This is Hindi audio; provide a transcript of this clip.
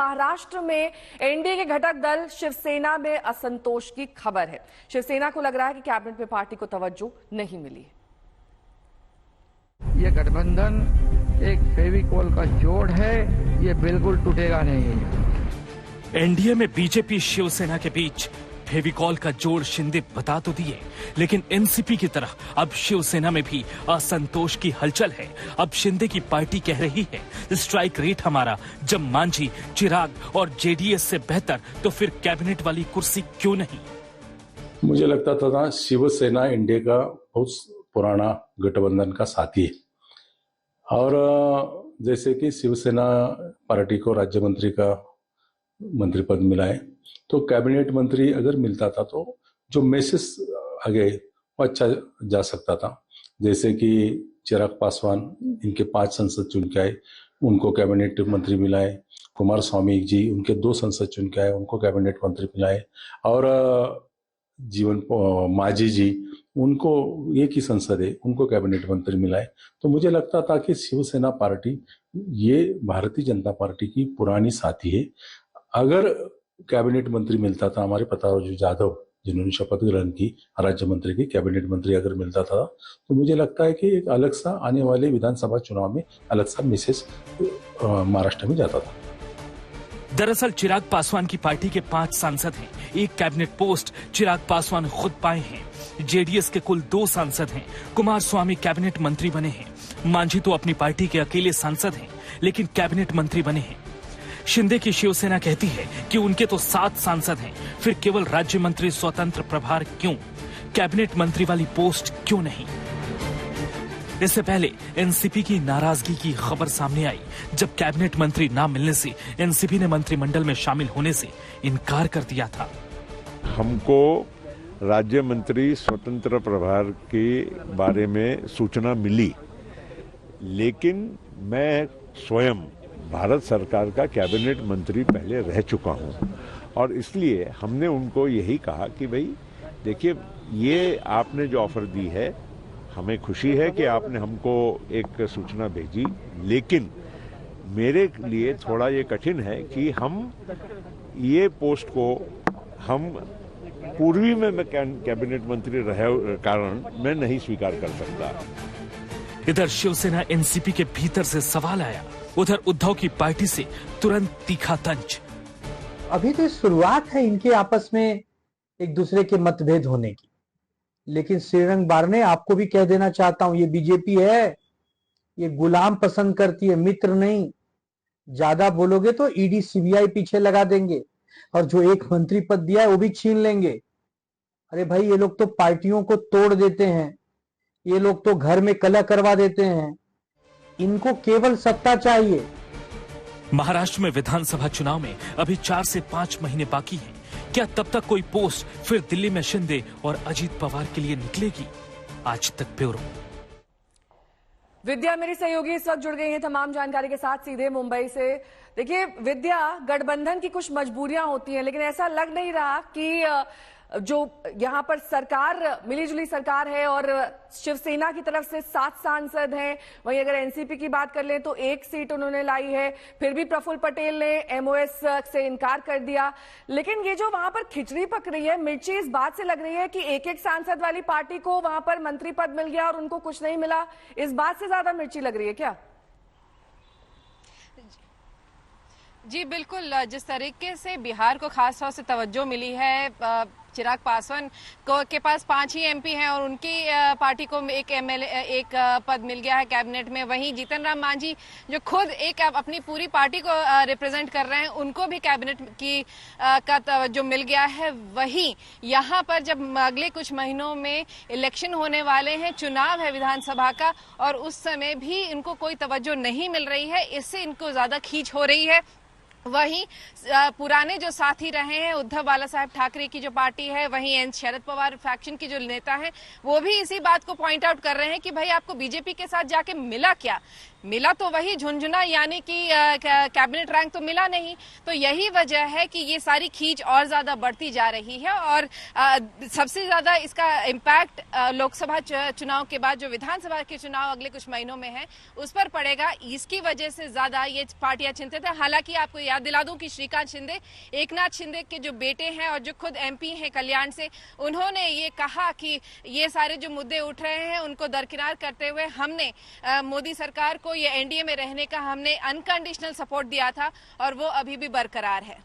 महाराष्ट्र में एनडीए के घटक दल शिवसेना में असंतोष की खबर है। शिवसेना को लग रहा है कि कैबिनेट में पार्टी को तवज्जो नहीं मिली। ये गठबंधन एक फेविकोल का जोड़ है, ये बिल्कुल टूटेगा नहीं। एनडीए में बीजेपी शिवसेना के बीच फेविकॉल का जोड़ शिंदे बता तो दिए, लेकिन एनसीपी की तरह अब शिवसेना में भी असंतोष की हलचल है। अब शिंदे की पार्टी कह रही है स्ट्राइक रेट हमारा जब मांझी, चिराग और जेडीएस से बेहतर, तो फिर कैबिनेट वाली कुर्सी क्यों नहीं। मुझे लगता था शिवसेना एनडीए का बहुत पुराना गठबंधन का साथी है, और जैसे कि शिवसेना पार्टी को राज्य मंत्री का मंत्री पद मिला है, तो कैबिनेट मंत्री अगर मिलता था तो जो मैसेज आगे वो अच्छा जा सकता था। जैसे कि चिराग पासवान, इनके 5 सांसद चुन के आए, उनको कैबिनेट मंत्री मिला है। कुमार स्वामी जी, उनके 2 सांसद चुन के आए, उनको कैबिनेट मंत्री मिला है। और जीवन मांझी जी, उनको एक ही संसद है, उनको कैबिनेट मंत्री मिला है। तो मुझे लगता था कि शिवसेना पार्टी ये भारतीय जनता पार्टी की पुरानी साथी है। अगर कैबिनेट मंत्री मिलता था, हमारे प्रताप जाधव जिन्होंने शपथ ग्रहण की राज्य मंत्री की, कैबिनेट मंत्री अगर मिलता था तो मुझे लगता है कि एक अलग सा आने वाले विधानसभा चुनाव में अलग सा मैसेज महाराष्ट्र में जाता था। दरअसल चिराग पासवान की पार्टी के 5 सांसद हैं। एक कैबिनेट पोस्ट चिराग पासवान खुद पाए हैं। जेडीएस के कुल 2 सांसद हैं। कुमार स्वामी कैबिनेट मंत्री बने हैं। मांझी तो अपनी पार्टी के अकेले सांसद हैं, लेकिन कैबिनेट मंत्री बने हैं। शिंदे की शिवसेना कहती है कि उनके तो 7 सांसद हैं, फिर केवल राज्य मंत्री स्वतंत्र प्रभार क्यों, कैबिनेट मंत्री वाली पोस्ट क्यों नहीं। इससे पहले एनसीपी की नाराजगी की खबर सामने आई, जब कैबिनेट मंत्री ना मिलने से एनसीपी ने मंत्रिमंडल में शामिल होने से इनकार कर दिया था। हमको राज्य मंत्री स्वतंत्र प्रभार के बारे में सूचना मिली, लेकिन मैं स्वयं भारत सरकार का कैबिनेट मंत्री पहले रह चुका हूं, और इसलिए हमने उनको यही कहा कि भाई देखिए, ये आपने जो ऑफर दी है, हमें खुशी है कि आपने हमको एक सूचना भेजी, लेकिन मेरे लिए थोड़ा ये कठिन है कि हम ये पोस्ट को हम पूर्वी में मैं कैबिनेट मंत्री रहे कारण मैं नहीं स्वीकार कर सकता। इधर शिवसेना एनसीपी के भीतर से सवाल आया, उधर उद्धव की पार्टी से तुरंत तीखा तंज। अभी तो शुरुआत है इनके आपस में एक दूसरे के मतभेद होने की, लेकिन श्रीरंग बारने, आपको भी कह देना चाहता हूं, ये बीजेपी है, ये गुलाम पसंद करती है, मित्र नहीं। ज्यादा बोलोगे तो ईडी सीबीआई पीछे लगा देंगे, और जो एक मंत्री पद दिया है वो भी छीन लेंगे। अरे भाई, ये लोग तो पार्टियों को तोड़ देते हैं, ये लोग तो घर में कलह करवा देते हैं, इनको केवल सत्ता चाहिए। महाराष्ट्र में विधानसभा चुनाव में अभी 4 से 5 महीने बाकी हैं। क्या तब तक कोई पोस्ट फिर दिल्ली में शिंदे और अजीत पवार के लिए निकलेगी? आज तक ब्यूरो। विद्या मेरी सहयोगी इस वक्त जुड़ गई हैं तमाम जानकारी के साथ सीधे मुंबई से। देखिए विद्या, गठबंधन की कुछ मजबूरियां होती हैं, लेकिन ऐसा लग नहीं रहा कि जो यहां पर सरकार मिलीजुली सरकार है और शिवसेना की तरफ से 7 सांसद हैं, वहीं अगर एनसीपी की बात कर लें तो 1 सीट उन्होंने लाई है, फिर भी प्रफुल्ल पटेल ने एमओएस से इनकार कर दिया। लेकिन ये जो वहां पर खिचड़ी पक रही है, मिर्ची इस बात से लग रही है कि एक सांसद वाली पार्टी को वहां पर मंत्री पद मिल गया और उनको कुछ नहीं मिला, इस बात से ज्यादा मिर्ची लग रही है क्या? जी बिल्कुल, जिस तरीके से बिहार को खास तौर से तवज्जो मिली है, चिराग पासवान के पास 5 ही एमपी हैं और उनकी पार्टी को एक एमएलए एक पद मिल गया है कैबिनेट में। वहीं जीतन राम मांझी जो खुद एक अपनी पूरी पार्टी को रिप्रेजेंट कर रहे हैं, उनको भी कैबिनेट की का जो मिल गया है। वहीं यहाँ पर जब अगले कुछ महीनों में इलेक्शन होने वाले हैं, चुनाव है विधानसभा का, और उस समय भी इनको कोई तवज्जो नहीं मिल रही है, इससे इनको ज्यादा खींच हो रही है। वहीं पुराने जो साथी रहे हैं उद्धव बाला साहब ठाकरे की जो पार्टी है, वहीं शरद पवार फैक्शन की जो नेता हैं, वो भी इसी बात को पॉइंट आउट कर रहे हैं कि भाई आपको बीजेपी के साथ जाके मिला क्या, मिला तो वही झुंझुना, यानी कि कैबिनेट रैंक तो मिला नहीं। तो यही वजह है कि ये सारी खींच और ज्यादा बढ़ती जा रही है और सबसे ज्यादा इसका इम्पैक्ट लोकसभा चुनाव के बाद जो विधानसभा के चुनाव अगले कुछ महीनों में है उस पर पड़ेगा। इसकी वजह से ज्यादा ये पार्टियां चिंतित है। हालांकि आपको याद दिला दूं कि श्रीकांत शिंदे, एकनाथ शिंदे के जो बेटे हैं और जो खुद एमपी हैं कल्याण से, उन्होंने ये कहा कि ये सारे जो मुद्दे उठ रहे हैं उनको दरकिनार करते हुए हमने मोदी सरकार को ये एनडीए में रहने का हमने अनकंडीशनल सपोर्ट दिया था और वो अभी भी बरकरार है।